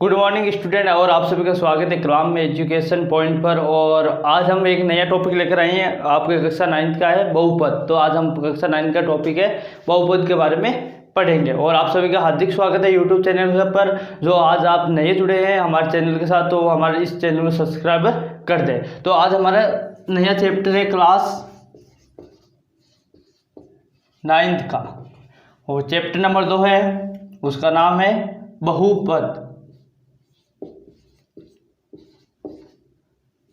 Good morning student, और आप सभी का स्वागत है क्राम में एजुकेशन पॉइंट पर। और आज हम एक नया टॉपिक लेकर आए हैं, आपके कक्षा 9 का है बहुपद। तो आज हम कक्षा 9 का टॉपिक है बहुपद के बारे में पढ़ेंगे। और आप सभी का हार्दिक स्वागत है यूट्यूब चैनल पर। जो आज आप नए जुड़े हैं हमारे चैनल के साथ, तो हमारे इस चैनल में सब्सक्राइब कर दें। तो आज हमारा नया चैप्टर है क्लास 9 का, और चैप्टर नंबर 2 है, उसका नाम है बहुपद।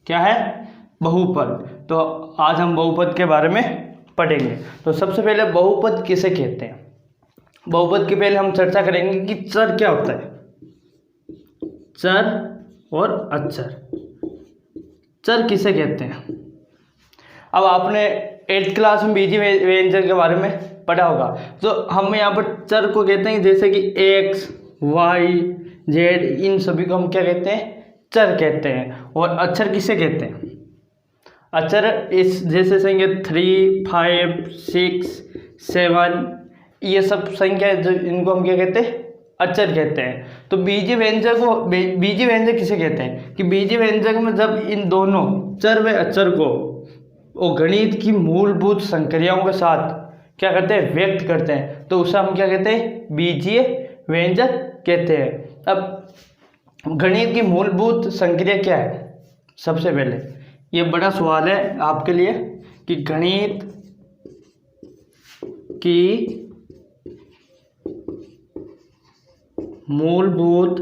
क्या है? बहुपद। तो आज हम बहुपद के बारे में पढ़ेंगे। तो सबसे पहले बहुपद किसे कहते हैं? बहुपद के पहले हम चर्चा करेंगे कि चर क्या होता है। चर और अचर, चर किसे कहते हैं? अब आपने 8th क्लास में बीजीय व्यंजक के बारे में पढ़ा होगा। तो हम यहाँ पर चर को कहते हैं, जैसे कि x, y, z, इन सभी को हम क्या कहते हैं? चर कहते हैं। और अक्षर किसे कहते हैं? अक्षर इस जैसे संख्या 3, 5, 6, 7, ये सब संख्या जो इनको हम क्या कहते हैं? अक्षर कहते हैं। तो बीजीय व्यंजक को बीजीय व्यंजक किसे कहते हैं? कि बीजीय व्यंजक में जब इन दोनों चर व अक्षर को वो गणित की मूलभूत संक्रियाओं के साथ क्या करते हैं? व्यक्त करते हैं, तो उसे हम क्या कहते हैं? बीजीय व्यंजक कहते हैं। अब गणित की मूलभूत संक्रिया क्या है? सबसे पहले ये बड़ा सवाल है आपके लिए कि गणित की मूलभूत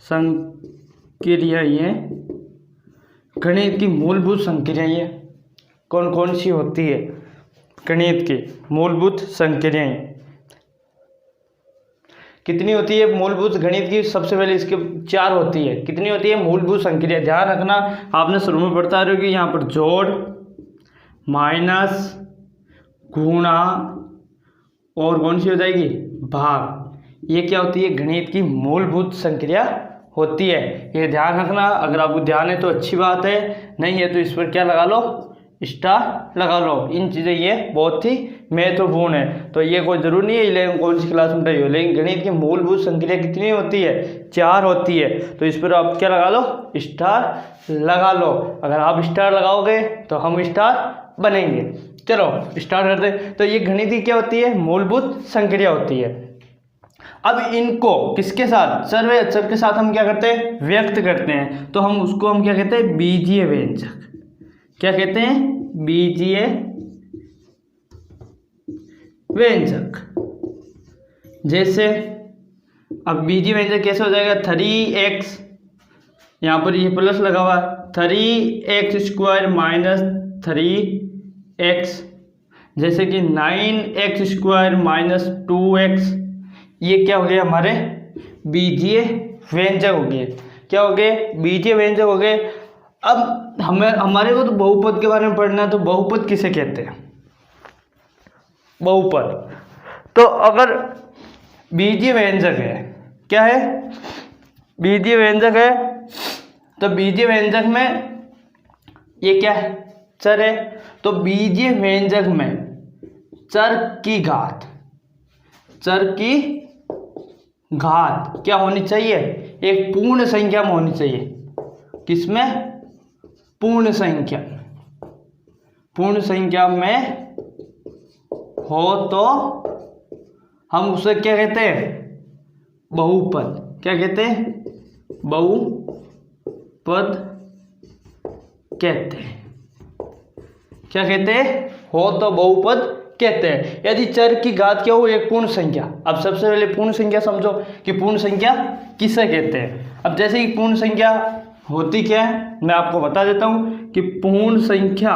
संक्रियाएं, गणित की मूलभूत संक्रियाएं कौन कौन सी होती है? गणित की मूलभूत संक्रियाएं कितनी होती है? मूलभूत गणित की सबसे पहले इसके 4 होती है। कितनी होती है मूलभूत संक्रिया? ध्यान रखना, आपने शुरू में पढ़ता रहे हो कि यहाँ पर जोड़, माइनस, गुणा और कौन सी हो जाएगी? भाग। ये क्या होती है? गणित की मूलभूत संक्रिया होती है। ये ध्यान रखना। अगर आपको ध्यान है तो अच्छी बात है, नहीं है तो इस पर क्या लगा लो? स्टार लगा लो। इन चीज़ें ये बहुत ही महत्वपूर्ण है। तो ये कोई जरूरी नहीं है 11 कौन सी क्लास में पढ़ी हो, लेकिन गणित की मूलभूत संक्रिया कितनी होती है? 4 होती है। तो इस पर आप क्या लगा लो? स्टार लगा लो। अगर आप स्टार लगाओगे तो हम स्टार बनेंगे। चलो स्टार्ट करते हैं। तो ये गणित की क्या होती है? मूलभूत संक्रिया होती है। अब इनको किसके साथ? चर व अक्षर के साथ हम क्या करते हैं? व्यक्त करते हैं। तो हम उसको हम क्या कहते हैं? बीजीय व्यंजक। क्या कहते हैं? बीजीय व्यंजक। जैसे अब बीजीय व्यंजक कैसे हो जाएगा? 3x, यहाँ पर ये प्लस लगा हुआ, 3x² माइनस 3x। जैसे कि 9x² माइनस 2x। ये क्या हो गया? हमारे बीजीय व्यंजक हो गए। क्या हो गए? बीजीय व्यंजक हो गए। अब हमारे को तो बहुपद के बारे में पढ़ना है। तो बहुपद किसे कहते हैं? बहुपद तो अगर बीजीय व्यंजक है, क्या है? बीजीय व्यंजक है। तो बीजीय व्यंजक में ये क्या है? चर है। तो बीजीय व्यंजक में चर की घात, चर की घात क्या होनी चाहिए? एक पूर्ण संख्या में होनी चाहिए। किसमें? पूर्ण संख्या। पूर्ण संख्या में हो तो हम उसे क्या कहते हैं? बहुपद। क्या कहते हैं? बहुपद कहते हैं। क्या कहते हैं? हो तो बहुपद कहते हैं। यदि चर की घात क्या हो? एक पूर्ण संख्या। अब सबसे पहले पूर्ण संख्या समझो कि पूर्ण संख्या किसे कहते हैं। अब जैसे कि पूर्ण संख्या होती क्या है, मैं आपको बता देता हूं कि पूर्ण संख्या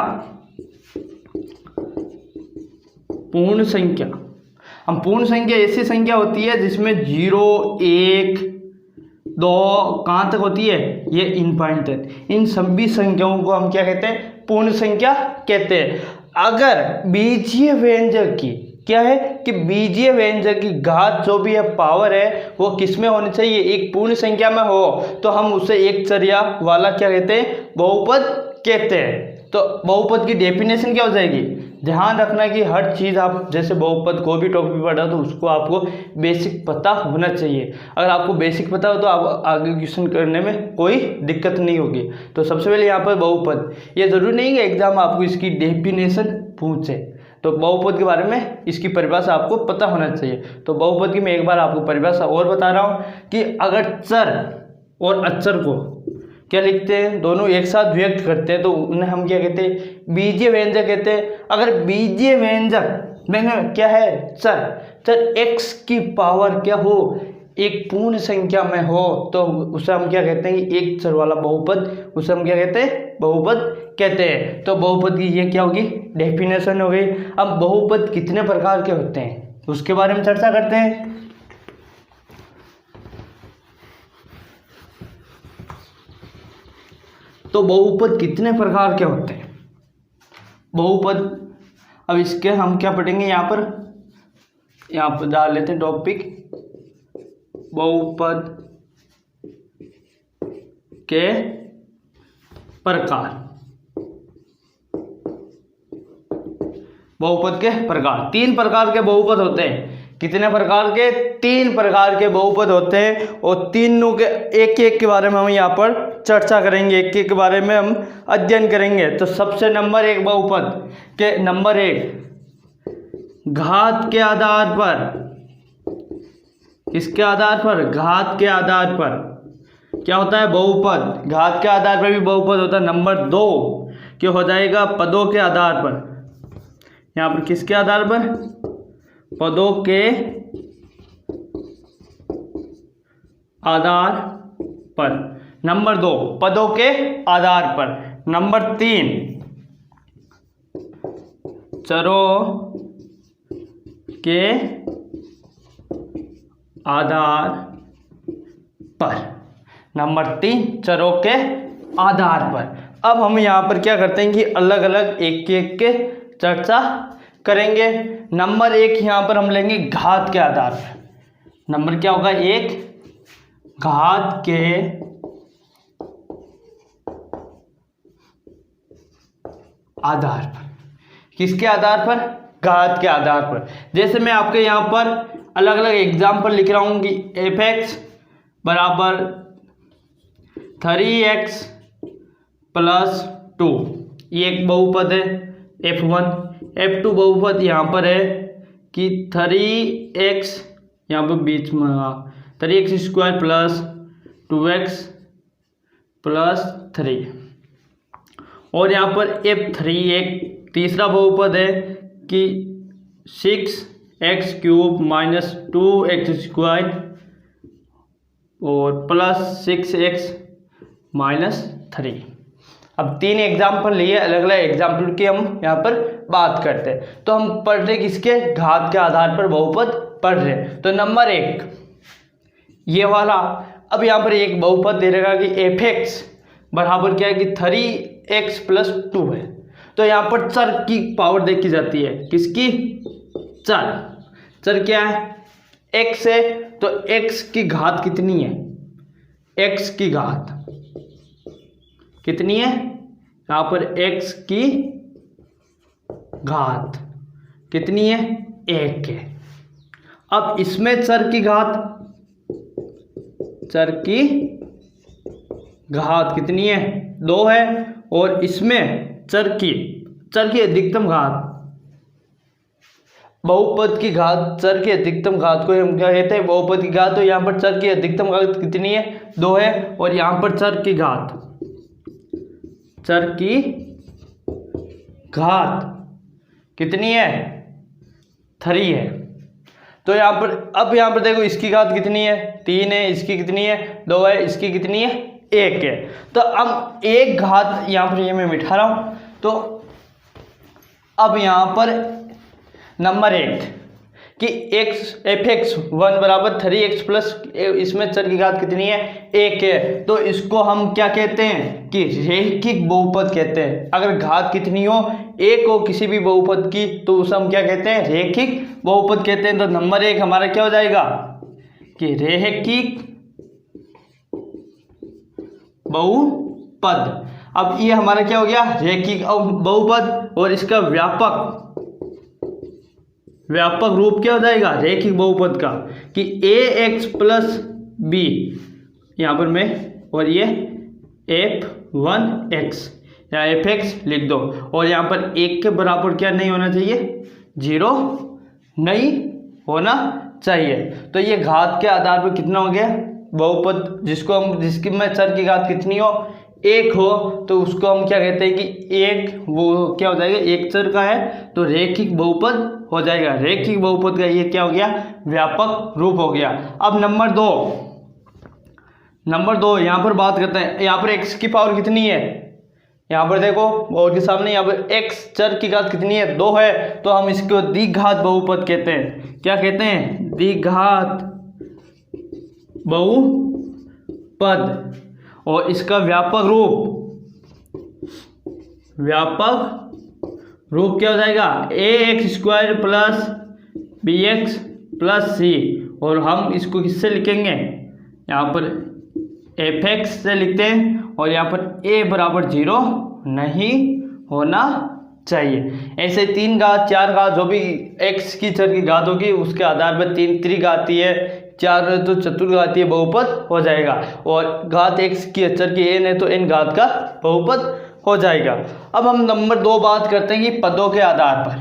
हम पूर्ण संख्या ऐसी संख्या होती है जिसमें 0, 1, 2 कहाँ तक होती है? ये इनफाइनाइट तक। इन सभी संख्याओं को हम क्या कहते हैं? पूर्ण संख्या कहते हैं। अगर बीजीय व्यंजक की क्या है कि बीजीय व्यंजक की घात जो भी है, पावर है, वो किस में होनी चाहिए? एक पूर्ण संख्या में हो तो हम उसे एक चर्या वाला क्या कहते हैं? बहुपद कहते हैं। तो बहुपद की डेफिनेशन क्या हो जाएगी, ध्यान रखना कि हर चीज़ आप जैसे बहुपद को भी टॉपिक पढ़ा तो उसको आपको बेसिक पता होना चाहिए। अगर आपको बेसिक पता हो तो आप आगे क्वेश्चन करने में कोई दिक्कत नहीं होगी। तो सबसे पहले यहाँ पर बहुपद, ये ज़रूरी नहीं है एग्जाम आपको इसकी डेफिनेशन पूछे, तो बहुपद के बारे में इसकी परिभाषा आपको पता होना चाहिए। तो बहुपद की मैं एक बार आपको परिभाषा और बता रहा हूँ कि अगर चर और अचर को क्या लिखते हैं, दोनों एक साथ व्यक्त करते हैं तो उन्हें हम क्या कहते हैं, बीजीय व्यंजक कहते हैं। अगर बीजीय व्यंजक में क्या है, चर x की पावर क्या हो, एक पूर्ण संख्या में हो, तो उसे हम क्या कहते हैं, एक चर वाला बहुपद, उसे हम क्या कहते हैं, बहुपद कहते हैं। तो बहुपद की ये क्या होगी, डेफिनेशन हो गई। अब बहुपद कितने प्रकार के होते हैं उसके बारे में चर्चा करते हैं। तो बहुपद कितने प्रकार के होते हैं, बहुपद, अब इसके हम क्या पढ़ेंगे, यहाँ पर डाल लेते हैं टॉपिक, बहुपद के प्रकार। बहुपद के प्रकार, 3 प्रकार के बहुपद होते हैं। कितने प्रकार के, 3 प्रकार के बहुपद होते हैं, और तीनों के एक के बारे में हम यहाँ पर चर्चा करेंगे, एक के बारे में हम अध्ययन करेंगे। तो सबसे नंबर 1 बहुपद के नंबर 1, घात के आधार पर, किसके आधार पर, घात के आधार पर क्या होता है, बहुपद, घात के आधार पर भी बहुपद होता है। नंबर 2 क्या हो जाएगा, पदों के आधार पर, यहाँ पर किसके आधार पर, पदों के आधार पर। नंबर 2 पदों के आधार पर। नंबर 3 चरों के आधार पर। नंबर 3 चरों के आधार पर। अब हम यहाँ पर क्या करते हैं कि अलग अलग एक के चर्चा करेंगे। नंबर 1 यहाँ पर हम लेंगे घात के आधार पर। नंबर क्या होगा, 1 घात के आधार पर। किसके आधार पर, घात के आधार पर। जैसे मैं आपके यहाँ पर अलग अलग एग्जाम्पल लिख रहा हूँ कि f(x) बराबर 3x + 2, ये एक बहुपद है f1। f2 बहुपद यहाँ पर है कि 3x, यहाँ पर बीच में 3x² + 2x + 3, और यहाँ पर f3 एक तीसरा बहुपद है कि 6x³ - 2x² और +6x - 3। अब 3 एग्जाम्पल लिए, अलग अलग एग्जाम्पल की हम यहाँ पर बात करते हैं। तो हम पढ़ रहे किसके, घात के आधार पर बहुपद पढ़ रहे। तो नंबर 1 ये वाला। अब यहाँ पर एक बहुपद दे रहेगा कि f(x) बराबर क्या है कि 3x + 2 है। तो यहाँ पर चर की पावर देखी जाती है, किसकी, चर क्या है, x है, तो x की घात कितनी है, x की घात कितनी है, यहाँ पर x की घात कितनी है, 1 है। अब इसमें चर की घात कितनी है, 2 है, और इसमें चर की अधिकतम घात, बहुपद की घात, चर की अधिकतम घात को हम क्या कहते हैं, बहुपद की घात। तो यहाँ पर चर की अधिकतम घात कितनी है, 2 है, और यहाँ पर चर की घात कितनी है, 3 है। तो यहाँ पर अब यहाँ पर देखो इसकी घात कितनी है, 3 है, इसकी कितनी है, 2 है, इसकी कितनी है, 1 है। तो अब एक घात यहाँ पर ये मैं मिटा रहा हूँ। तो अब यहाँ पर नंबर 1 कि f(x1) बराबर 3x + इसमें चर की घात कितनी है, 1 है। तो इसको हम क्या कहते हैं कि रैखिक बहुपद कहते हैं। अगर घात कितनी हो, 1 हो किसी भी बहुपद की, तो उसे हम क्या कहते हैं, रैखिक बहुपद कहते हैं। तो नंबर 1 हमारा क्या हो जाएगा कि रैखिक बहुपद। अब ये हमारा क्या हो गया, रैखिक बहुपद, और इसका व्यापक रूप क्या हो जाएगा रैखिक बहुपद का, कि ax प्लस बी यहाँ पर मैं, और ये f1x या fx लिख दो, और यहाँ पर 1 के बराबर क्या नहीं होना चाहिए, 0 नहीं होना चाहिए। तो ये घात के आधार पर कितना हो गया बहुपद, जिसकी में चर की घात कितनी हो, 1 हो, तो उसको हम क्या कहते हैं कि एक वो क्या हो जाएगा, एक चर का है तो रैखिक बहुपद हो जाएगा। रैखिक बहुपद का ये क्या हो गया, व्यापक रूप हो गया। अब नंबर दो यहाँ पर बात करते हैं। यहाँ पर x की पावर कितनी है, यहाँ पर देखो और के सामने यहाँ पर x चर की घात कितनी है, 2 है, तो हम इसको द्विघात बहुपद कहते हैं। क्या कहते हैं, द्विघात बहुपद। और इसका व्यापक रूप क्या हो जाएगा, ax² plus bx plus c, और हम इसको किससे लिखेंगे, यहाँ पर fx से लिखते हैं, और यहाँ पर a बराबर 0 नहीं होना चाहिए। ऐसे 3 घात 4 घात जो भी x की चर की घात होगी उसके आधार पर 3 त्रिघातीय, 4 तो चतुर्घातीय बहुपद हो जाएगा, और घात x की चर की n है तो n घात का बहुपद हो जाएगा। अब हम नंबर 2 बात करते हैं कि पदों के आधार पर।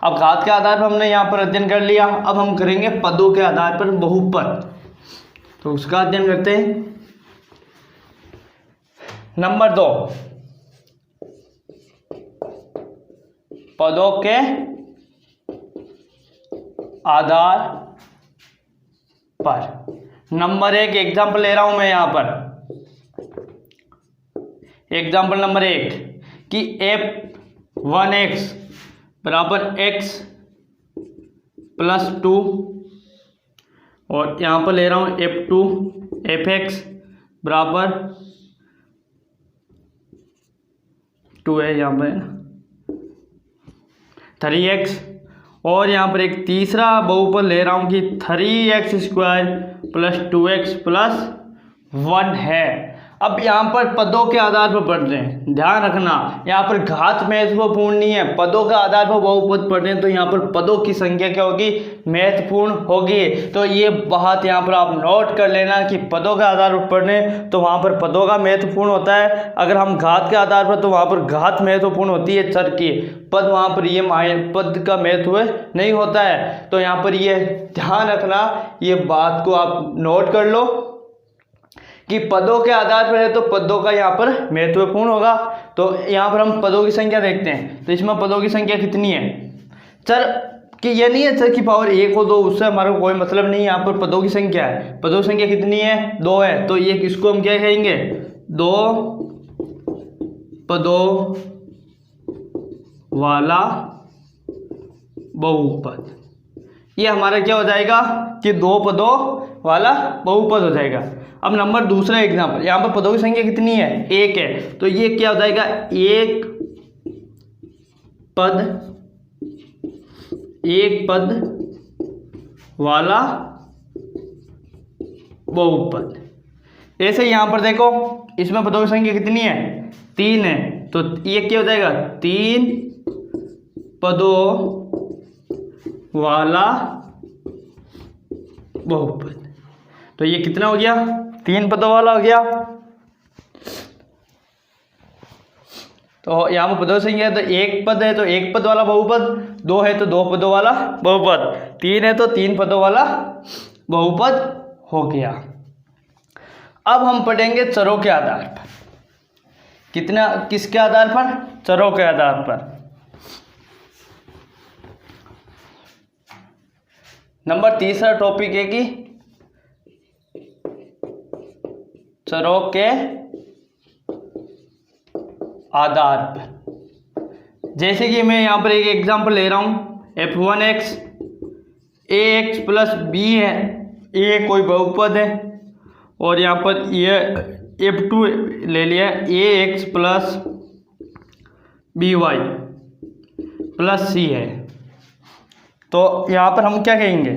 अब घात के आधार पर हमने यहाँ पर अध्ययन कर लिया, अब हम करेंगे पदों के आधार पर बहुपद, तो उसका अध्ययन करते हैं। नंबर 2, पदों के आधार पर। नंबर 1 एग्जाम्पल ले रहा हूं मैं यहाँ पर, एग्जाम्पल नंबर 1 कि f1x बराबर x प्लस 2, और यहाँ पर ले रहा हूँ fx बराबर 2 है, यहाँ पर 3x, और यहाँ पर एक तीसरा बहुपद ले रहा हूँ कि 3x² प्लस 2x प्लस 1 है। अब यहाँ पर पदों के आधार पर पढ़ रहे हैं, ध्यान रखना यहाँ पर घात महत्वपूर्ण नहीं है, पदों का आधार पर बहुपद पढ़ रहे हैं तो यहाँ पर पदों की संख्या क्या होगी, महत्वपूर्ण होगी। तो ये बात यहाँ पर आप नोट कर लेना कि पदों के आधार पर पढ़ रहे हैं तो वहाँ पर पदों का महत्वपूर्ण होता है, अगर हम घात के आधार पर तो वहाँ पर घात महत्वपूर्ण होती है चर की, पद वहाँ पर ये पद का महत्व नहीं होता है। तो यहाँ पर ये ध्यान रखना, ये बात को आप नोट कर लो कि पदों के आधार पर है तो पदों का यहाँ पर महत्वपूर्ण होगा। तो यहाँ पर हम पदों की संख्या देखते हैं, तो इसमें पदों की संख्या कितनी है, चर कि ये नहीं है चर की पावर 1 हो 2, उससे हमारा कोई मतलब नहीं है, यहाँ पर पदों की संख्या है। पदों की संख्या कितनी है, 2 है, तो ये किसको हम क्या कहेंगे, 2 पदों वाला बहुपद। ये हमारा क्या हो जाएगा कि 2 पदों वाला बहुपद हो जाएगा। अब नंबर दूसरा एग्जाम्पल, यहाँ पर पदों की संख्या कितनी है, 1 है, तो ये क्या हो जाएगा, एक पद वाला बहुपद। ऐसे यहाँ पर देखो इसमें पदों की संख्या कितनी है, 3 है, तो ये क्या हो जाएगा, 3 पदों वाला बहुपद। तो ये कितना हो गया, 3 पदों वाला हो गया। तो यहाँ पर पदों की संख्या है तो 1 पद है तो 1 पद वाला बहुपद, 2 है तो 2 पदों वाला बहुपद, 3 है तो 3 पदों वाला बहुपद हो गया। अब हम पढ़ेंगे चरों के आधार पर। किसके आधार पर, चरों के आधार पर। नंबर तीसरा टॉपिक है कि चरों के आधार पर। जैसे कि मैं यहाँ पर एक एग्जांपल ले रहा हूँ, f1x ax प्लस b है, a कोई बहुपद है, और यहाँ पर ये f2 ले लिया ax plus by plus c है। तो यहाँ पर हम क्या कहेंगे,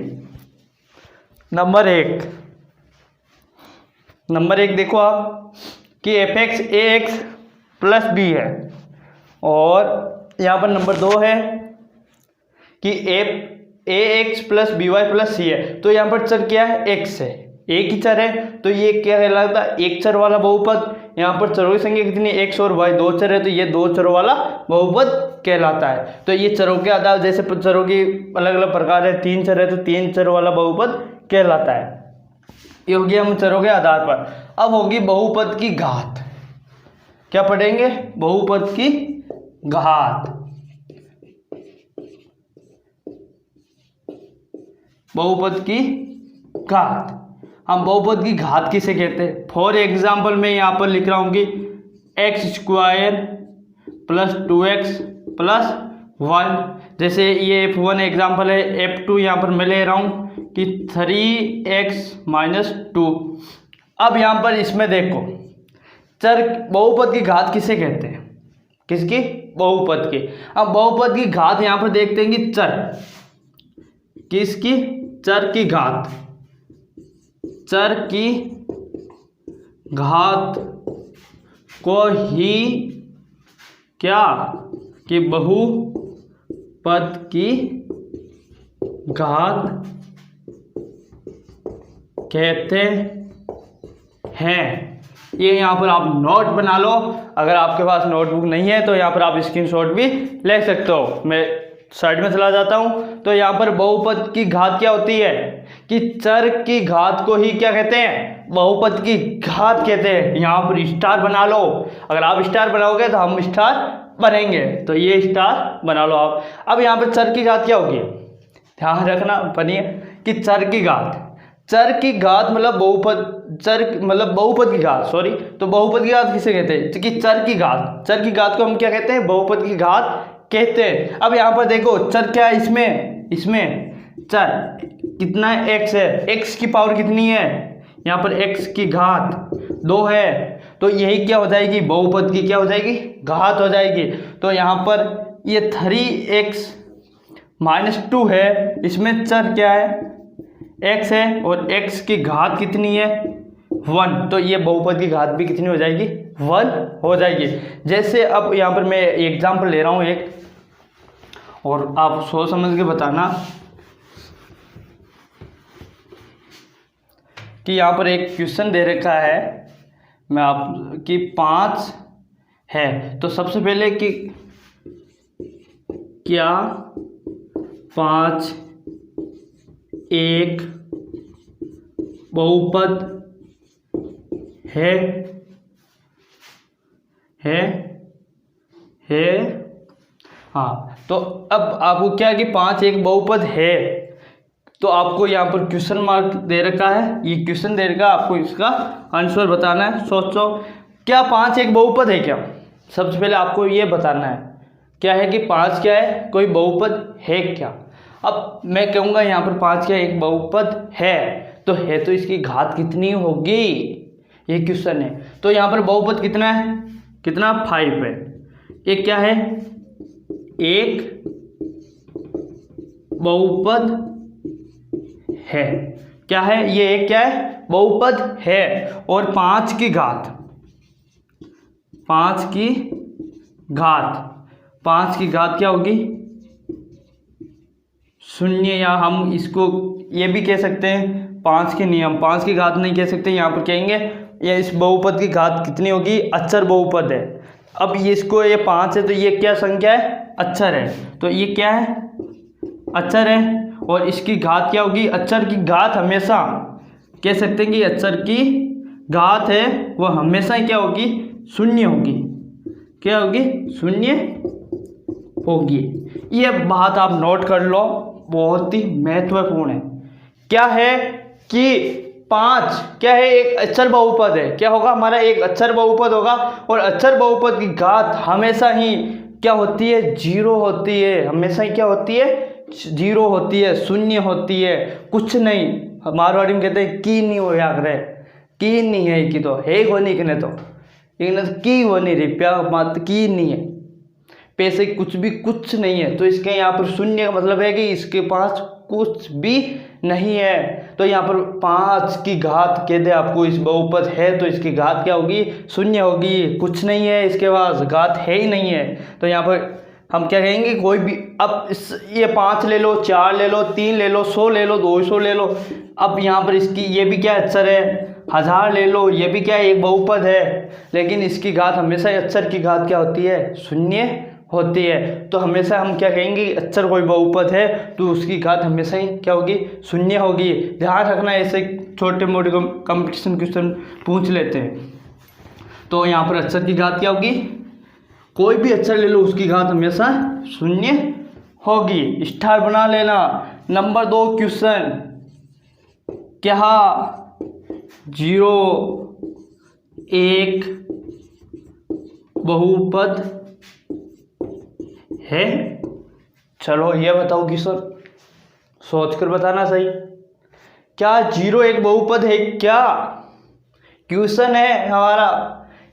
नंबर एक देखो आप कि f x a x plus b है, और यहाँ पर नंबर 2 है कि a x plus b y plus c है। तो यहाँ पर चर क्या है? एक्स है, एक ही चर है, तो ये क्या कहलाता है? एक चर वाला बहुपद। यहाँ पर चरों की संख्या कितनी? एक्स और वाई, 2 चर है, तो ये 2 चरों वाला बहुपद कहलाता है। तो ये चरों के आधार, जैसे चरों की अलग अलग प्रकार है, 3 चर है तो 3 चर वाला बहुपद कहलाता है। ये होगी हम चरों के आधार पर। अब होगी बहुपद की घात। क्या पढ़ेंगे? बहुपद की घात। बहुपद की घात, हम बहुपद की घात किसे कहते हैं? फॉर एग्जाम्पल मैं यहाँ पर लिख रहा हूँ कि x square plus 2x plus 1। जैसे ये F1 एग्जाम्पल है, F2 यहाँ पर मैं ले रहा हूँ कि 3x माइनस 2। अब यहाँ पर इसमें देखो, चर बहुपद की घात किसे कहते हैं? किसकी? बहुपद की। अब बहुपद की घात यहाँ पर देखते हैं कि चर, किसकी? चर की घात। चर की घात को ही क्या कि बहुपद की घात कहते हैं। ये यहाँ पर आप नोट बना लो, अगर आपके पास नोटबुक नहीं है तो यहाँ पर आप स्क्रीनशॉट भी ले सकते हो। मैं साइड में चला जाता हूँ। तो यहाँ पर बहुपद की घात क्या होती है कि चर की घात को ही क्या कहते हैं? बहुपद की घात कहते हैं। यहाँ पर स्टार बना लो, अगर आप स्टार बनाओगे तो हम स्टार बनेंगे, तो ये स्टार बना लो आप। अब यहाँ पर चर की घात क्या होगी? ध्यान रखना, बनिए कि चर की घात, चर की घात मतलब बहुपद, चर मतलब बहुपद की घात, सॉरी। तो बहुपद की घात किसे कहते हैं? कि चर की घात, चर की घात को हम क्या कहते हैं? बहुपद की घात कहते हैं। अब यहाँ पर देखो चर क्या है इसमें चर कितना है? x है। x की पावर कितनी है? यहाँ पर x की घात 2 है, तो यही क्या हो जाएगी? बहुपद की क्या हो जाएगी? घात हो जाएगी। तो यहाँ पर ये 3x माइनस 2 है, इसमें चर क्या है? x है, और x की घात कितनी है? 1। तो ये बहुपद की घात भी कितनी हो जाएगी? 1 हो जाएगी। जैसे अब यहाँ पर मैं एग्जाम्पल ले रहा हूँ एक, और आप सोच समझ के बताना कि यहाँ पर एक क्वेश्चन दे रखा है मैं आप कि 5 है। तो सबसे पहले कि क्या 5 एक बहुपद है? हाँ, तो अब आपको क्या कि 5 एक बहुपद है, तो आपको यहाँ पर क्वेश्चन मार्क दे रखा है, ये क्वेश्चन दे रखा है, आपको इसका आंसर बताना है। सोचो, क्या 5 एक बहुपद है क्या? सबसे पहले आपको ये बताना है क्या है कि 5 क्या है, कोई बहुपद है क्या? अब मैं कहूँगा यहाँ पर 5 क्या एक बहुपद है, तो इसकी घात कितनी होगी, ये क्वेश्चन है। तो यहाँ पर बहुपद कितना है? कितना? 5 है। एक क्या है? एक बहुपद है। क्या है ये? एक क्या है? बहुपद है। और 5 की घात, 5 की घात क्या होगी? 0, या हम इसको ये भी कह सकते हैं 5 के नियम। 5 की घात नहीं कह सकते, यहाँ पर कहेंगे ये इस बहुपद की घात कितनी होगी? अक्षर बहुपद है। अब ये इसको ये 5 है, तो ये क्या संख्या है? अक्षर है। तो ये क्या है? अक्षर है। और इसकी घात क्या होगी? अक्षर की घात हमेशा कह सकते हैं कि अक्षर की घात है वो हमेशा क्या होगी? 0 होगी। क्या होगी? 0 होगी। ये बात आप नोट कर लो, बहुत ही महत्वपूर्ण है। क्या है कि 5 क्या है? एक अक्षर बहुपद है। क्या होगा? हमारा एक अक्षर बहुपद होगा, और अक्षर बहुपद की घात हमेशा ही क्या होती है? 0 होती है। हमेशा ही क्या होती है? 0 होती है, 0 होती है, कुछ नहीं। मारवाड़ी में कहते हैं की नहीं हो याद रहे, की नहीं है कि तो है को नहीं कहने तो की वो नहीं रही प्या मत की नहीं है। पे से कुछ नहीं है, तो इसके यहाँ पर शून्य का मतलब है कि इसके पास कुछ भी नहीं है। तो यहाँ पर 5 की घात कह दे आपको इस बहुपद है, तो इसकी घात क्या होगी? शून्य होगी। कुछ नहीं है, इसके पास घात है ही नहीं है, तो यहाँ पर हम क्या कहेंगे? कोई भी, अब ये 5 ले लो, 4 ले लो, 3 ले लो, 100 ले लो, 200 ले लो। अब यहाँ पर इसकी ये भी क्या अक्षर है? 1000 ले लो, ये भी क्या है? एक बहुपद है, लेकिन इसकी घात हमेशा अक्षर की घात क्या होती है? शून्य होती है। तो हमेशा हम क्या कहेंगे? अक्षर कोई बहुपद है तो उसकी घात हमेशा ही क्या होगी? शून्य होगी। ध्यान रखना, ऐसे छोटे मोटे कंपटीशन क्वेश्चन पूछ लेते हैं। तो यहाँ पर अक्षर की घात क्या होगी? कोई भी अक्षर ले लो, उसकी घात हमेशा शून्य होगी। स्टार बना लेना। नंबर 2 क्वेश्चन, क्या 0 एक बहुपद है? चलो ये बताओ किशोर, सोचकर बताना सही। क्या 0 एक बहुपद है क्या? क्वेश्चन है हमारा,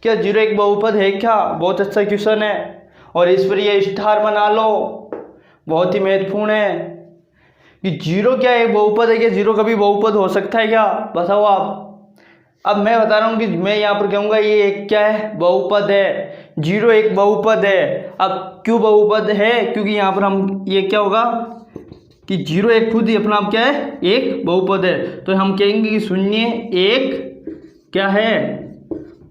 क्या 0 एक बहुपद है क्या? बहुत अच्छा क्वेश्चन है, और इस पर ये स्टार बना लो, बहुत ही महत्वपूर्ण है कि 0 क्या एक बहुपद है क्या? 0 कभी बहुपद हो सकता है क्या? बताओ आप। अब मैं बता रहा हूँ कि मैं यहाँ पर कहूँगा ये एक क्या है? बहुपद है। 0 एक बहुपद है। अब क्यों बहुपद है? क्योंकि यहाँ पर हम ये क्या होगा कि 0 एक खुद ही अपना आप क्या है? एक बहुपद है। तो हम कहेंगे कि शून्य एक क्या है?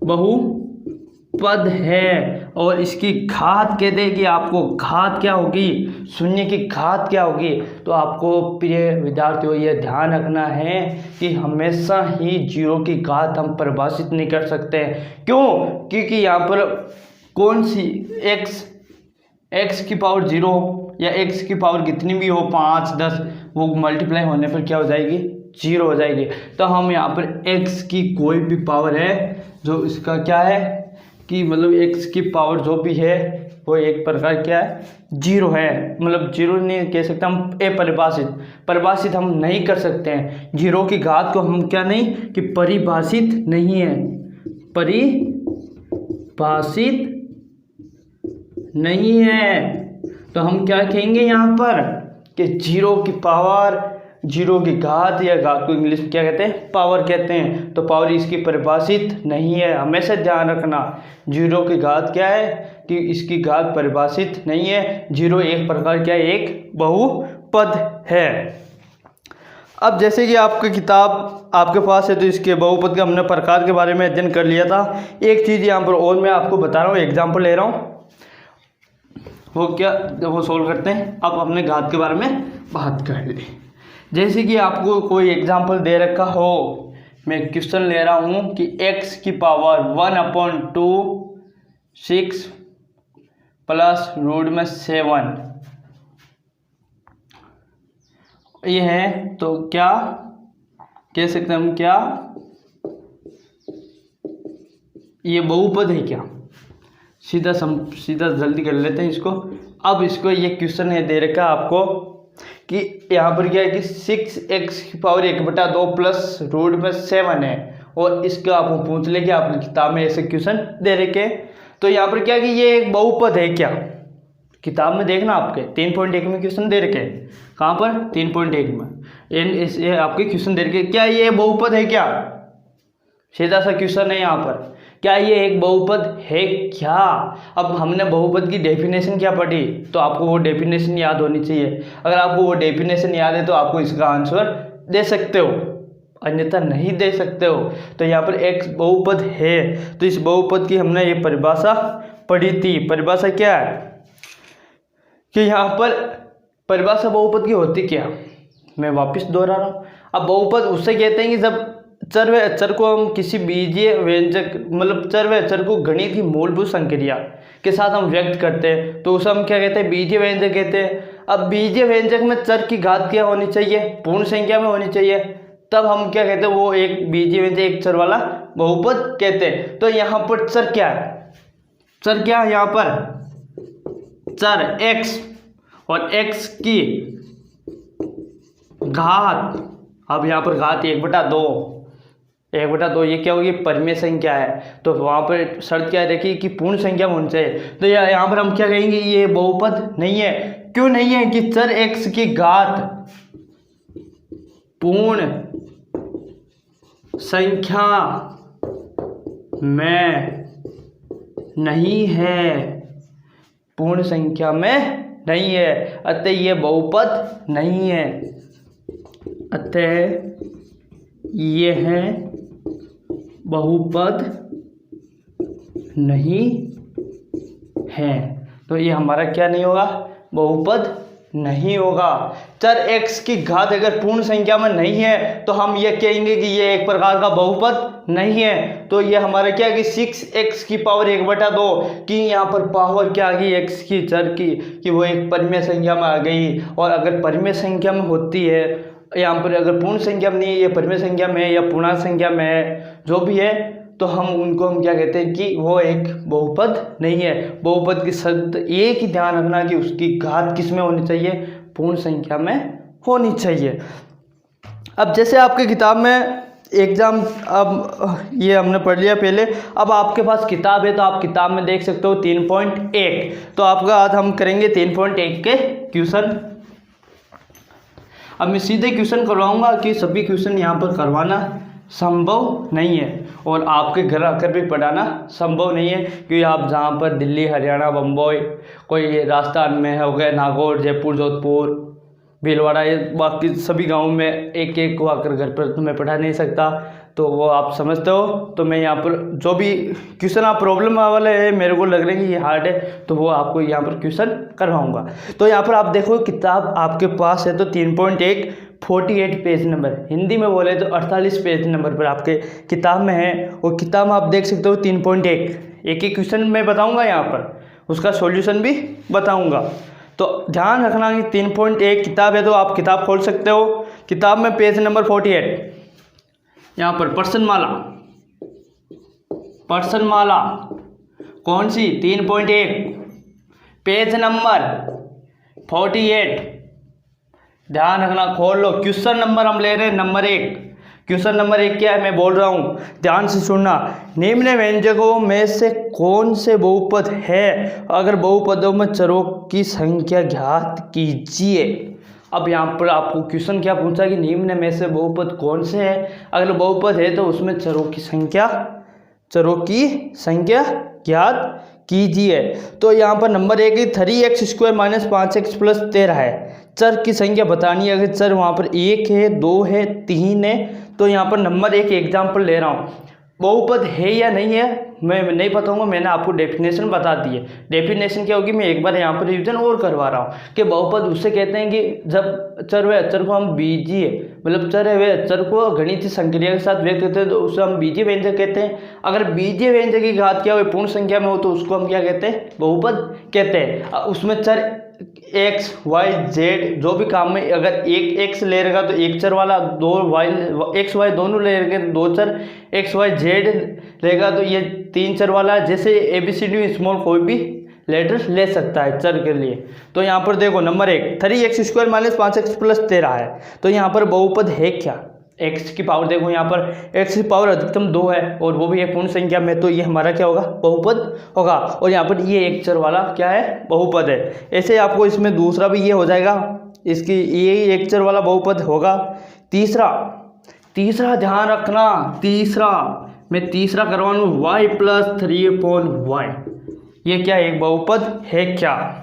बहुपद है। और इसकी घात कह दे कि आपको घात क्या होगी? शून्य की घात क्या होगी? तो आपको प्रिय विद्यार्थियों ये ध्यान रखना है कि हमेशा ही 0 की घात हम परिभाषित नहीं कर सकते हैं। क्यों? क्योंकि यहाँ पर कौन सी x की पावर 0 या x की पावर कितनी भी हो, 5 10, वो मल्टीप्लाई होने पर क्या हो जाएगी? 0 हो जाएगी। तो हम यहाँ पर x की कोई भी पावर है जो इसका क्या है कि मतलब x की पावर जो भी है वो एक प्रकार क्या है? 0 है। मतलब 0 नहीं कह सकते हम, परिभाषित हम नहीं कर सकते हैं। 0 की घात को हम क्या नहीं कि परिभाषित नहीं है, परिभाषित नहीं है। तो हम क्या कहेंगे यहाँ पर कि 0 की पावर, 0 की घात या घात को इंग्लिश में क्या कहते हैं? पावर कहते हैं। तो पावर इसकी परिभाषित नहीं है, हमेशा ध्यान रखना। 0 की घात क्या है कि इसकी घात परिभाषित नहीं है। 0 एक प्रकार क्या है? एक बहुपद है। अब जैसे कि आपकी किताब आपके पास है तो इसके बहुपद के हमने प्रकार के बारे में अध्ययन कर लिया था। एक चीज़ यहाँ पर और मैं आपको बता रहा हूँ, एग्जाम्पल ले रहा हूँ, वो क्या वो सोल्व करते हैं। अब हमने घात के बारे में बात कर ली। जैसे कि आपको कोई एग्जाम्पल दे रखा हो, मैं क्वेश्चन ले रहा हूँ कि x की पावर 1/2 6 प्लस रूट में 7 ये है, तो क्या कह सकते हैं हम? क्या ये बहुपद है क्या? सीधा जल्दी कर लेते हैं इसको। अब इसको ये क्वेश्चन है दे रखा आपको कि यहाँ पर क्या है कि 6x की पावर 1/2 प्लस रूट में 7 है, और इसको आपको पूछ ले कि आपकी किताब में ऐसे क्वेश्चन दे रखे। तो यहाँ पर क्या है कि ये एक बहुपद है क्या? किताब में देखना आपके 3.1 में क्वेश्चन दे रखे। कहाँ पर? 3.1 में ये आपके क्वेश्चन दे रखे। क्या ये बहुपद है क्या? सीधा सा क्वेश्चन है यहाँ पर, क्या ये एक बहुपद है क्या? अब हमने बहुपद की डेफिनेशन क्या पढ़ी, तो आपको वो डेफिनेशन याद होनी चाहिए। अगर आपको वो डेफिनेशन याद है तो आपको इसका आंसर दे सकते हो, अन्यथा नहीं दे सकते हो। तो यहाँ पर x बहुपद है, तो इस बहुपद की हमने ये परिभाषा पढ़ी थी। परिभाषा क्या है कि यहाँ पर परिभाषा बहुपद की होती क्या? मैं वापस दोहरा रहा हूँ। अब बहुपद उससे कहते हैं कि जब चर व अक्षर को हम किसी बीजीय व्यंजक, मतलब चर व अक्षर को गणित की मूलभूत संक्रिया के साथ हम व्यक्त करते हैं, तो उसे हम क्या कहते हैं? बीजीय व्यंजक कहते हैं। अब बीजीय व्यंजक में चर की घात क्या होनी चाहिए? पूर्ण संख्या में होनी चाहिए, तब हम क्या कहते हैं? वो एक बीजीय व्यंजक, एक चर वाला बहुपद कहते हैं। तो यहाँ पर चर क्या है? चर क्या है यहाँ पर? चर x, और x की घात, अब यहाँ पर घात 1/2, 1/2 ये क्या होगी, परिमेय संख्या है, तो वहाँ पर शर्त क्या रखी कि पूर्ण संख्या में होनी चाहिए। तो यहाँ पर हम क्या कहेंगे, ये बहुपद नहीं है। क्यों नहीं है कि चर x की घात पूर्ण संख्या में नहीं है, पूर्ण संख्या में नहीं है, अतः ये बहुपद नहीं है, अतः ये है बहुपद नहीं है। तो ये हमारा क्या नहीं होगा, बहुपद नहीं होगा। चर x की घात अगर पूर्ण संख्या में नहीं है तो हम ये कहेंगे कि ये एक प्रकार का बहुपद नहीं है। तो ये हमारा क्या है कि 6x की पावर 1/2 कि यहाँ पर पावर क्या आ गई x की, चर की, कि वो एक परिमेय संख्या में आ गई। और अगर परिमेय संख्या में होती है, यहाँ पर अगर पूर्ण संख्या में नहीं है, ये परिमेय संख्या में है या पूर्णांक संख्या में है, जो भी है, तो हम क्या कहते हैं कि वो एक बहुपद नहीं है। बहुपद की शर्त एक ही ध्यान रखना कि उसकी घात किस में होनी चाहिए, पूर्ण संख्या में होनी चाहिए। अब जैसे आपके किताब में एग्जाम, अब ये हमने पढ़ लिया पहले, अब आपके पास किताब है तो आप किताब में देख सकते हो 3.1। तो आपका आज हम करेंगे 3.1 के क्वेश्चन। अब मैं सीधे क्वेश्चन करवाऊंगा कि सभी क्वेश्चन यहाँ पर करवाना संभव नहीं है और आपके घर आकर भी पढ़ाना संभव नहीं है, क्योंकि आप जहाँ पर दिल्ली, हरियाणा, बम्बई, कोई राजस्थान में हो गए, नागौर, जयपुर, जोधपुर, भीलवाड़ा, ये बाकी सभी गाँव में एक एक को आकर घर पर तुम्हें पढ़ा नहीं सकता, तो वो आप समझते हो। तो मैं यहाँ पर जो भी क्वेश्चन आप प्रॉब्लम वाले है, मेरे को लग रहा है कि ये हार्ड है, तो वो आपको यहाँ पर क्वेश्चन करवाऊंगा। तो यहाँ पर आप देखो किताब आपके पास है तो 3.1 48 पेज नंबर, हिंदी में बोले तो 48 पेज नंबर पर आपके किताब में है। और किताब में आप देख सकते हो 3.1, एक एक क्वेश्चन मैं बताऊँगा, यहाँ पर उसका सॉल्यूशन भी बताऊँगा। तो ध्यान रखना कि 3.1 किताब है तो आप किताब खोल सकते हो। किताब में पेज नंबर 48, यहाँ पर पर्सनमाला, पर्सनमाला कौन सी, 3.1 पेज नंबर 48, ध्यान रखना, खोल लो। क्वेश्चन नंबर हम ले रहे हैं नंबर 1। क्वेश्चन नंबर 1 क्या है मैं बोल रहा हूँ, ध्यान से सुनना। निम्न व्यंजकों में से कौन से बहुपद है, अगर बहुपदों में चरों की संख्या ज्ञात कीजिए। अब यहाँ पर आपको क्वेश्चन क्या पूछा कि निम्न में से बहुपद कौन से है, अगर बहुपद है तो उसमें चरों की संख्या ज्ञात कीजिए। तो यहाँ पर नंबर 1 3x² - 5x + 13 है। चर की संख्या बतानी है, अगर चर वहाँ पर 1 है, 2 है, 3 है, तो यहाँ पर नंबर 1 एग्जाम्पल ले रहा हूँ। बहुपद है या नहीं है मैं नहीं बताऊंगा, मैंने आपको डेफिनेशन बता दी है। डेफिनेशन क्या होगी मैं एक बार यहाँ पर रिवीजन और करवा रहा हूँ कि बहुपद उससे कहते हैं कि जब चर व अचर को हम बीजीय, मतलब चर है वे अचर को गणितीय संक्रिया के साथ व्यक्त करते हैं तो उसे हम बीजीय व्यंजक कहते हैं। अगर बीजीय व्यंजक की घात क्या हो, पूर्ण संख्या में हो, तो उसको हम क्या कहते हैं, बहुपद कहते हैं। उसमें चर x, y, z जो भी काम में अगर एक x ले रहेगा तो एक चर वाला, दो y, x, y दोनों ले रहेंगे तो दो चर x, y, z लेगा तो ये 3 चर वाला, जैसे ABCD स्मॉल कोई भी लेटर ले सकता है चर के लिए। तो यहाँ पर देखो नंबर 1 3x² - 5x + 13 है, तो यहाँ पर बहुपद है क्या, x की पावर देखो, यहाँ पर x की पावर अधिकतम 2 है और वो भी एक पूर्ण संख्या में, तो ये हमारा क्या होगा, बहुपद होगा। और यहाँ पर ये एक चर वाला क्या है, बहुपद है। ऐसे आपको इसमें दूसरा भी ये हो जाएगा, इसकी ये एक चर वाला बहुपद होगा। तीसरा ध्यान रखना, मैं तीसरा करवाऊँ y + 3/y, ये क्या एक बहुपद है क्या,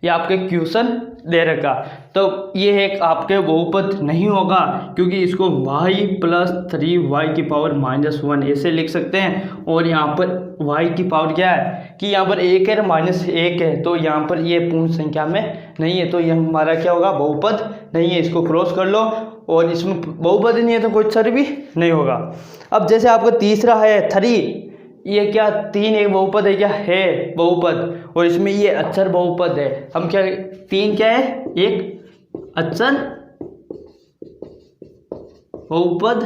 ये आपके क्वेश्चन दे रखा। तो ये एक आपके बहुपद नहीं होगा, क्योंकि इसको y + 3y की पावर -1 ऐसे लिख सकते हैं। और यहाँ पर y की पावर क्या है कि यहाँ पर 1 है, -1 है, तो यहाँ पर ये पूर्ण संख्या में नहीं है, तो ये हमारा क्या होगा, बहुपद नहीं है। इसको क्रॉस कर लो, और इसमें बहुपद नहीं है तो कोई चर भी नहीं होगा। अब जैसे आपका तीसरा है 3, ये क्या 3 एक बहुपद है क्या, है बहुपद, और इसमें ये अचर बहुपद है। हम क्या 3 क्या है, एक अचर बहुपद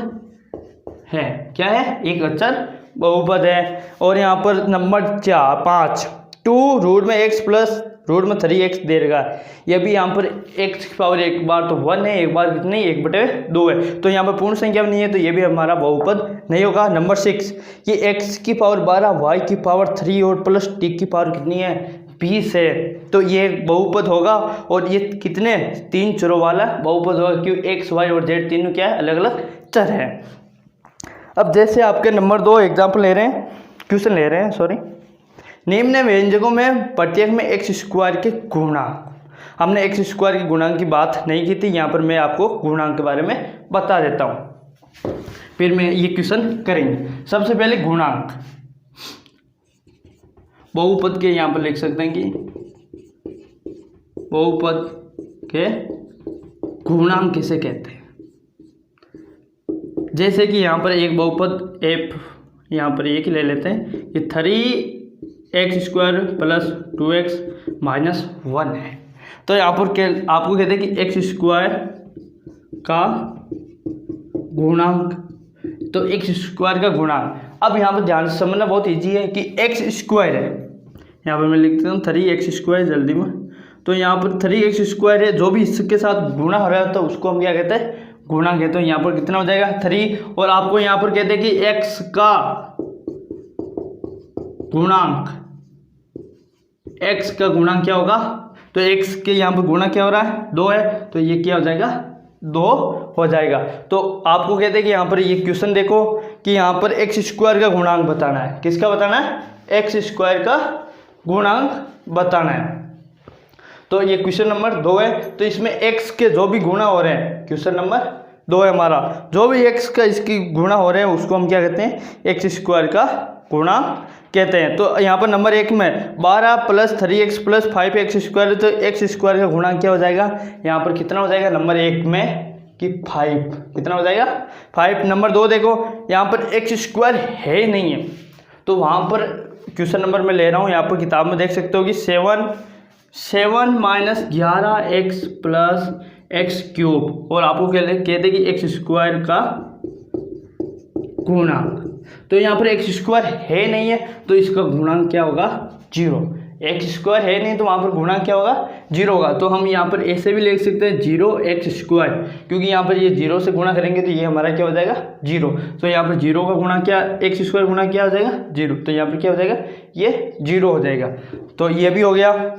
है, क्या है, एक अचर बहुपद है। और यहाँ पर नंबर 5 2 √x + रूट में 3x दे रखा है। ये भी यहाँ पर x की पावर एक बार तो 1 है, एक बार कितनी 1/2 है, तो यहाँ पर पूर्ण संख्या नहीं है, तो ये भी हमारा बहुपद नहीं होगा। नंबर 6, ये x की पावर 12, y की पावर 3 और प्लस t की पावर कितनी है 20 है, तो ये बहुपद होगा। और ये कितने 3 चरों वाला बहुपद होगा, क्यों x, y और z तीनों क्या है अलग अलग चर है। अब जैसे आपके नंबर 2 एग्जाम्पल ले रहे हैं, क्वेश्चन ले रहे हैं सॉरी, निम्न व्यंजकों में प्रत्येक में एक्स स्क्वायर के गुणांक। हमने एक्स स्क्वायर के गुणांक की बात नहीं की थी, यहाँ पर मैं आपको गुणांक के बारे में बता देता हूँ, फिर मैं ये क्वेश्चन करेंगे। सबसे पहले गुणांक, बहुपद के यहाँ पर लिख सकते हैं कि बहुपद के गुणांक किसे कहते हैं। जैसे कि यहाँ पर एक बहुपद f, यहाँ पर एक ही ले लेते हैं, ये 3x² प्लस 2x माइनस 1 है। तो यहाँ पर आपको कहते हैं कि एक्स स्क्वायर का गुणांक, तो एक्स स्क्वायर का गुणांक। अब यहाँ पर ध्यान से समझना बहुत इजी है कि एक्स स्क्वायर है, यहाँ पर मैं लिखता हूँ 3x², जल्दी में, तो यहाँ पर 3x² है, जो भी इसके साथ गुणा हो रहा है तो उसको हम क्या कहते हैं गुणांक कहते हैं। यहाँ पर कितना हो जाएगा 3, और आपको यहाँ पर कहते हैं कि x का गुणांक, x का गुणांक क्या होगा, तो x के यहाँ पर गुणा क्या हो रहा है 2 है, तो ये क्या हो जाएगा 2 हो जाएगा। तो आपको कहते हैं कि यहाँ पर ये क्वेश्चन देखो कि यहाँ पर x² का गुणांक बताना है, किसका बताना है x² का गुणांक बताना है। तो ये क्वेश्चन नंबर 2 है, तो इसमें x के जो भी गुणा हो रहे हैं, क्वेश्चन नंबर 2 है हमारा, जो भी x का इसकी गुणा हो रहे हैं उसको हम क्या कहते हैं x² का गुणा कहते हैं। तो यहाँ पर नंबर 1 में 12 प्लस 3x प्लस 5x², तो x² का गुणांक क्या हो जाएगा, यहाँ पर कितना हो जाएगा नंबर 1 में कि 5, कितना हो जाएगा 5। नंबर 2 देखो, यहाँ पर x² है नहीं है, तो वहाँ पर क्वेश्चन नंबर में ले रहा हूँ, यहाँ पर किताब में देख सकते हो कि 7 माइनस 11x प्लस x³ और आपको कहते कि x² का गुणांक। तो यहाँ पर x² है नहीं है, तो इसका गुणांक क्या होगा 0। x² है नहीं तो वहाँ पर गुणांक क्या होगा 0 होगा। तो हम यहाँ पर ऐसे भी लिख सकते हैं 0x², क्योंकि यहाँ पर ये 0 से गुणा करेंगे तो ये हमारा क्या हो जाएगा 0। तो यहाँ पर 0 का गुणा क्या, x² गुणा क्या हो जाएगा 0, तो यहाँ पर क्या हो जाएगा ये 0 हो जाएगा। तो ये भी हो गया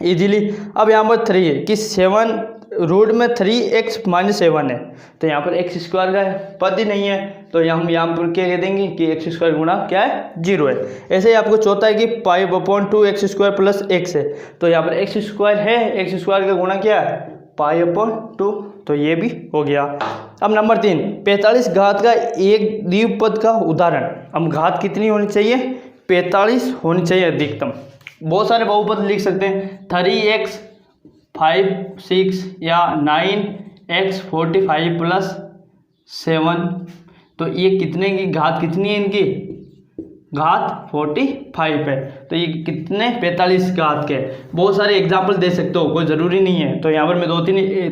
इजीली। अब यहाँ पर 3 है कि 7 रूट में 3x माइनस 7 है, तो यहाँ पर x² का पद ही नहीं है, तो हम यहाँ पर क्या कह देंगे कि x² गुणा क्या है 0 है। ऐसे ही आपको चौथा है कि 5/2x² प्लस x है, तो यहाँ पर x² है, x² का गुणा क्या है 5/2, तो ये भी हो गया। अब नंबर 3, 45 घात का एक द्विपद का उदाहरण। अब घात कितनी होनी चाहिए 45 होनी चाहिए अधिकतम। बहुत सारे बहुपद लिख सकते हैं 3x 5 6 या 9x 45 प्लस 7, तो ये कितने की घात कितनी है, इनकी घात 45 है, तो ये कितने 45 घात के। बहुत सारे एग्जाम्पल दे सकते हो, कोई ज़रूरी नहीं है। तो यहाँ पर मैं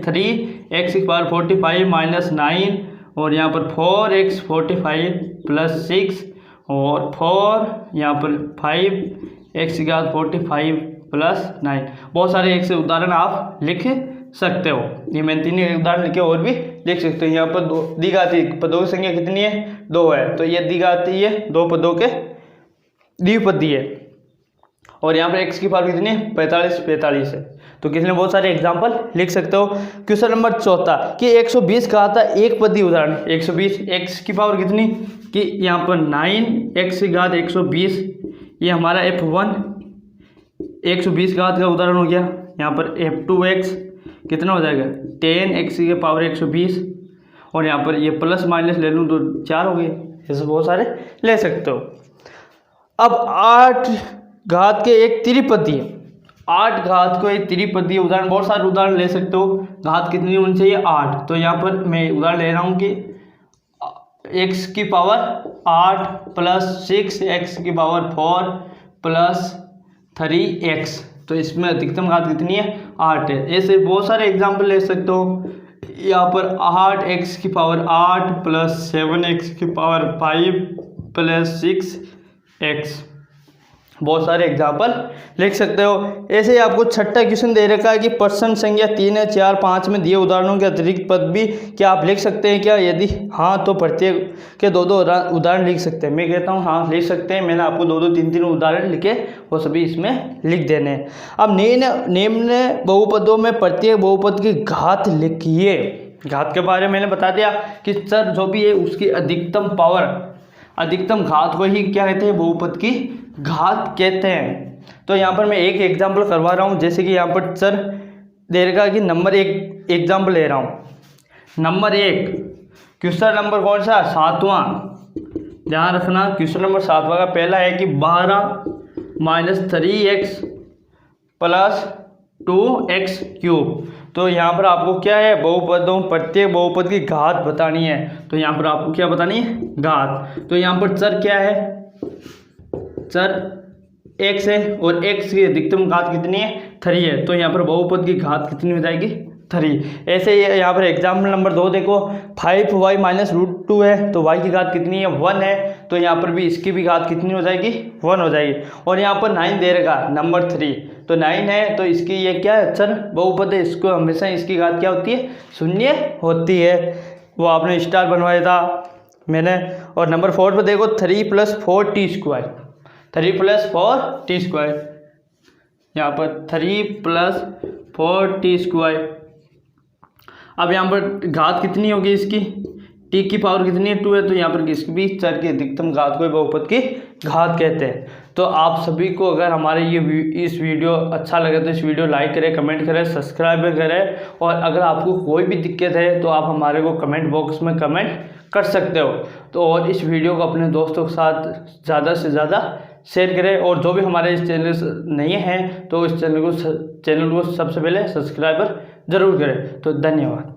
3x की पावर 45 माइनस 9 और यहाँ पर 4x 45 प्लस 6 और 4 यहाँ पर 5x की घात 45 प्लस 9। बहुत सारे एक से उदाहरण आप लिख सकते हो। ये मैंने 3 उदाहरण लिखे, और भी लिख सकते हो। यहाँ पर द्विघाती पदों की संख्या कितनी है 2 है, तो ये द्विघाती है 2 पदों के द्विपदी है। और यहाँ पर x की पावर कितनी है 45 है। तो किसी ने बहुत सारे एग्जाम्पल लिख सकते हो। क्वेश्चन नंबर 4 कि 120 का आता एक पदी उदाहरण। 120 x की पावर कितनी कि यहाँ पर 9x की घात 120, ये हमारा f1 120 घात का उदाहरण हो गया। यहाँ पर f2x कितना हो जाएगा 10x की पावर 120, और यहाँ पर ये प्लस माइनस ले लूँ तो 4 हो गए। ऐसे बहुत सारे ले सकते हो। अब 8 घात के एक त्रिपदी है। 8 घात को एक त्रिपदी उदाहरण, बहुत सारे उदाहरण ले सकते हो। घात कितनी होनी चाहिए 8, तो यहाँ पर मैं उदाहरण ले रहा हूँ कि x की पावर 8 प्लस 6x की पावर 4 प्लस 3x, तो इसमें अधिकतम घात कितनी है 8 है। ऐसे बहुत सारे एग्जाम्पल ले सकते हो। यहाँ पर 8x की पावर 8 प्लस 7x की पावर 5 प्लस 6x, बहुत सारे एग्जाम्पल लिख सकते हो। ऐसे ही आपको छठा क्वेश्चन दे रखा है कि प्रश्न संख्या 3 है 4 5 में दिए उदाहरणों के अतिरिक्त पद भी क्या आप लिख सकते हैं क्या? यदि हाँ तो प्रत्येक के दो उदाहरण लिख सकते हैं। मैं कहता हूँ हाँ लिख सकते हैं। मैंने आपको 2-3 उदाहरण लिखे वो सभी इसमें लिख देने हैं। अब निम्न बहुपदों में प्रत्येक बहुपद की घात लिखिए। घात के बारे में मैंने बता दिया कि सर जो भी है उसकी अधिकतम पावर, अधिकतम घात को ही क्या कहते हैं? बहुपद की घात कहते हैं। तो यहाँ पर मैं एक एग्जाम्पल करवा रहा हूँ। जैसे कि यहाँ पर सर दे रखा कि नंबर 1 एग्जाम्पल ले रहा हूँ। नंबर 1 क्वेश्चन नंबर कौन सा? 7वां। ध्यान रखना क्वेश्चन नंबर 7वां का पहला है कि 12 - 3x + 2x क्यूब। तो यहाँ पर आपको क्या है? बहुपदों प्रत्येक बहुपद की घात बतानी है। तो यहाँ पर आपको क्या बतानी है? घात। तो यहाँ पर चर क्या है? चर x है और x की अधिकतम घात कितनी है? 3 है। तो यहाँ पर बहुपद की घात कितनी हो जाएगी? 3। ऐसे ही यहाँ पर एग्जाम्पल नंबर 2 देखो, 5y - √2 है तो y की घात कितनी है? 1 है। तो यहाँ पर भी इसकी भी घात कितनी हो जाएगी? 1 हो जाएगी। और यहाँ पर 9 दे रखा नंबर 3, तो 9 है तो इसकी ये क्या है? चर बहुपद है, इसको हमेशा इसकी घात क्या होती है? 0 होती है। वो आपने स्टार बनवाया था मैंने। और नंबर 4 पर देखो 3 + 4t²। 3 + 4t²। यहाँ पर 3 + 4t²। अब यहाँ पर घात कितनी होगी इसकी? t की पावर कितनी है? 2 है। तो यहाँ पर इसकी भी चर की अधिकतम घात को बहुपद की घात कहते हैं। तो आप सभी को अगर हमारे इस वीडियो अच्छा लगे तो इस वीडियो लाइक करें, कमेंट करें, सब्सक्राइब करें। और अगर आपको कोई भी दिक्कत है तो आप हमारे को कमेंट बॉक्स में कमेंट कर सकते हो। तो और इस वीडियो को अपने दोस्तों के साथ ज़्यादा से ज़्यादा शेयर करें। और जो भी हमारे इस चैनल से नहीं हैं तो इस चैनल को सबसे पहले सब्सक्राइबर ज़रूर करें। तो धन्यवाद।